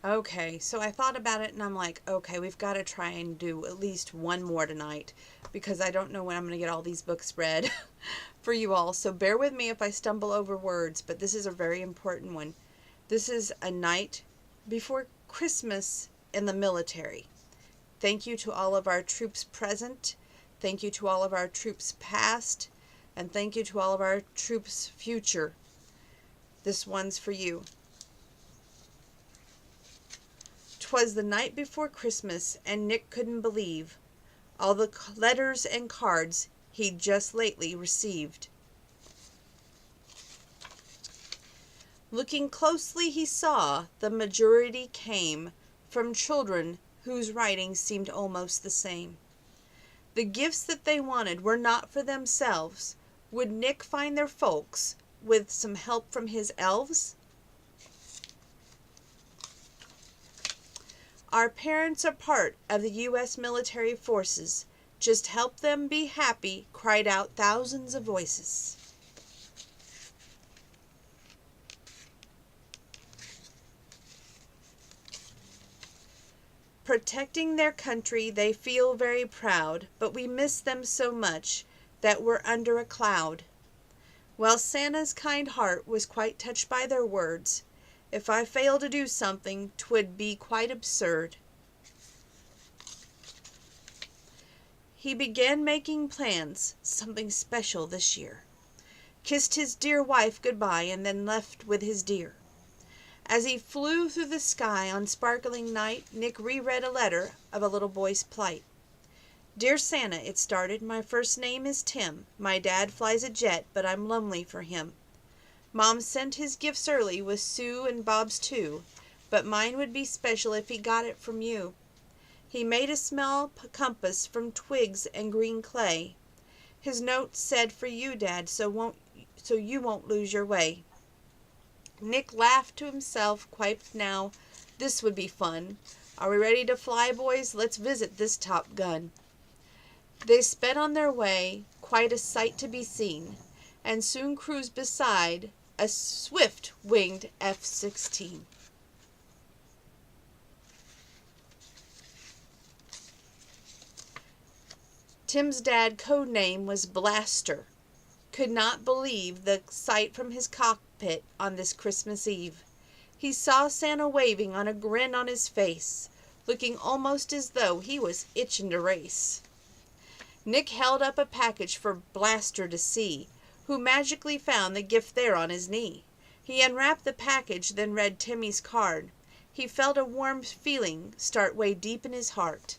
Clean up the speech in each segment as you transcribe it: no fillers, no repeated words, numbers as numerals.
Okay, so I thought about it and I'm like, okay, we've got to try and do at least one more tonight because I don't know when I'm going to get all these books read for you all. So bear with me if I stumble over words, but this is a very important one. This is A Night Before Christmas in the Military. Thank you to all of our troops present. Thank you to all of our troops past. And thank you to all of our troops future. This one's for you. 'Twas the night before Christmas, and Nick couldn't believe all the letters and cards he'd just lately received. Looking closely, he saw the majority came from children whose writing seemed almost the same. The gifts that they wanted were not for themselves. Would Nick find their folks with some help from his elves? Our parents are part of the U.S. military forces. Just help them be happy, cried out thousands of voices. Protecting their country, they feel very proud, but we miss them so much that we're under a cloud. Well, Santa's kind heart was quite touched by their words. If I fail to do something, 'twould be quite absurd. He began making plans, something special this year. Kissed his dear wife goodbye and then left with his dear. As he flew through the sky on sparkling night, Nick reread a letter of a little boy's plight. Dear Santa, it started, my first name is Tim. My dad flies a jet, but I'm lonely for him. Mom sent his gifts early with Sue and Bob's too, but mine would be special if he got it from you. He made a small compass from twigs and green clay. His note said for you, Dad, so you won't lose your way. Nick laughed to himself, quite now. This would be fun. Are we ready to fly, boys? Let's visit this Top Gun. They sped on their way, quite a sight to be seen, and soon cruised beside a swift-winged F-16. Tim's dad code name was Blaster. Could not believe the sight from his cockpit on this Christmas Eve. He saw Santa waving on a grin on his face, looking almost as though he was itching to race. Nick held up a package for Blaster to see, who magically found the gift there on his knee. He unwrapped the package, then read Timmy's card. He felt a warm feeling start way deep in his heart.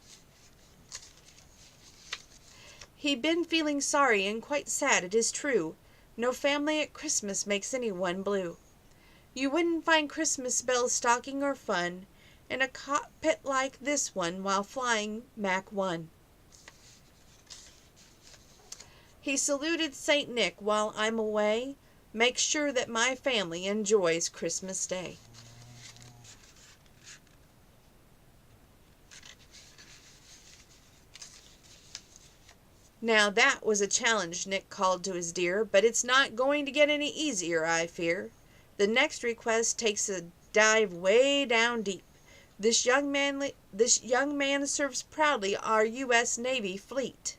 He'd been feeling sorry and quite sad, it is true. No family at Christmas makes anyone blue. You wouldn't find Christmas bells, stocking, or fun in a cockpit like this one while flying Mach 1. He saluted St. Nick while I'm away. Make sure that my family enjoys Christmas Day. Now that was a challenge, Nick called to his dear, but it's not going to get any easier, I fear. The next request takes a dive way down deep. This young man serves proudly our U.S. Navy fleet.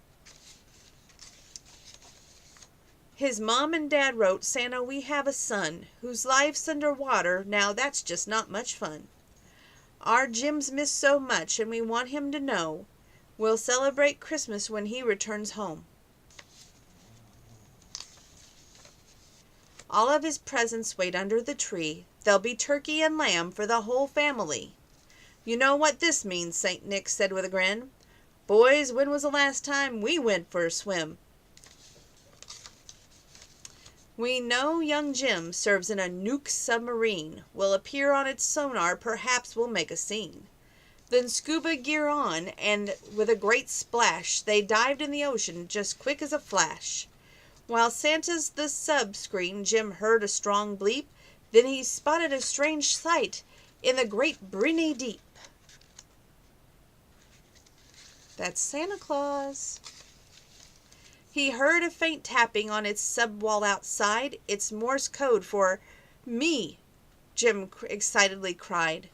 His mom and dad wrote, Santa, we have a son whose life's underwater. Now that's just not much fun. Our Jim's missed so much, and we want him to know we'll celebrate Christmas when he returns home. All of his presents wait under the tree. There'll be turkey and lamb for the whole family. You know what this means, St. Nick said with a grin. Boys, when was the last time we went for a swim? We know young Jim serves in a nuke submarine. Will appear on its sonar, perhaps we'll make a scene. Then scuba gear on, and with a great splash, they dived in the ocean just quick as a flash. While Santa's the sub-screen, Jim heard a strong bleep. Then he spotted a strange sight in the great briny deep. That's Santa Claus. He heard a faint tapping on its sub-wall outside. It's Morse code for me, Jim excitedly cried.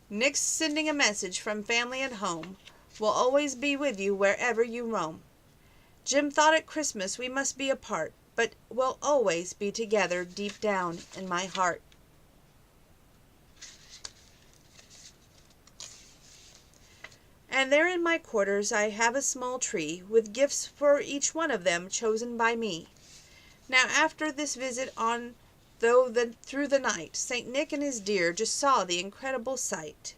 Nick's sending a message from family at home. Will always be with you wherever you roam. Jim thought at Christmas we must be apart, but we'll always be together deep down in my heart. And there in my quarters I have a small tree, with gifts for each one of them chosen by me. Now after this visit on through the night, St. Nick and his dear just saw the incredible sight.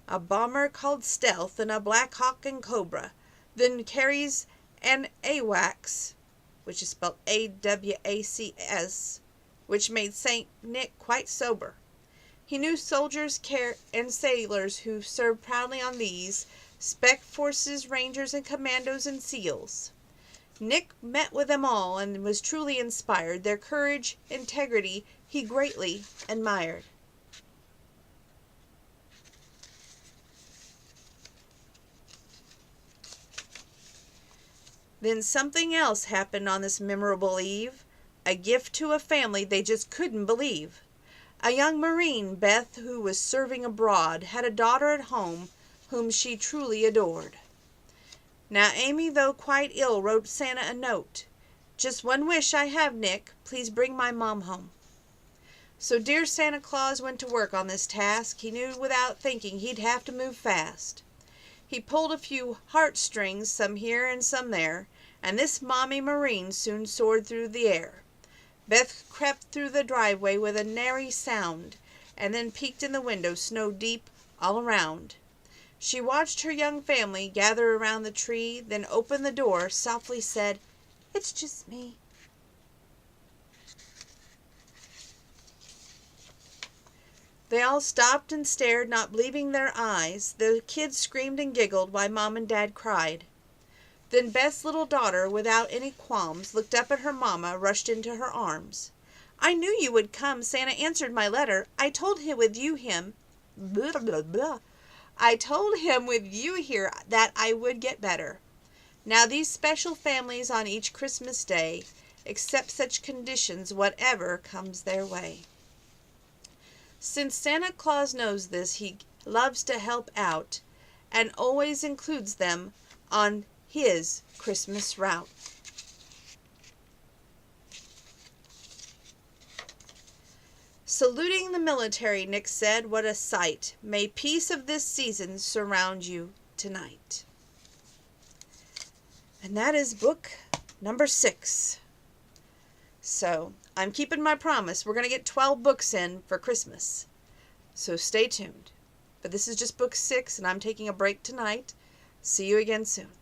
A bomber called Stealth and a Black Hawk and Cobra, then carries an AWACS, which is spelled AWACS, which made St. Nick quite sober. He knew soldiers and sailors who served proudly on these, spec forces, rangers and commandos and SEALs. Nick met with them all and was truly inspired. Their courage, integrity, he greatly admired. Then something else happened on this memorable eve, a gift to a family they just couldn't believe. A young Marine, Beth, who was serving abroad, had a daughter at home whom she truly adored. Now Amy, though quite ill, wrote Santa a note. Just one wish I have, Nick, please bring my mom home. So dear Santa Claus went to work on this task. He knew without thinking he'd have to move fast. He pulled a few heartstrings, some here and some there, and this mommy Marine soon soared through the air. Beth crept through the driveway with a nary sound, and then peeked in the window, snow deep all around. She watched her young family gather around the tree, then opened the door, softly said, "It's just me." They all stopped and stared, not believing their eyes. The kids screamed and giggled while Mom and Dad cried. Then Beth's little daughter, without any qualms, looked up at her mama, rushed into her arms. "I knew you would come. Santa answered my letter. I told him with you blah, blah, blah. I told him with you here that I would get better. Now these special families on each Christmas day accept such conditions whatever comes their way. Since Santa Claus knows this, he loves to help out and always includes them on his Christmas route." Saluting the military, Nick said, "What a sight! May peace of this season surround you tonight." And that is book number 6. So, I'm keeping my promise. We're going to get 12 books in for Christmas. So stay tuned. But this is just book 6, and I'm taking a break tonight. See you again soon.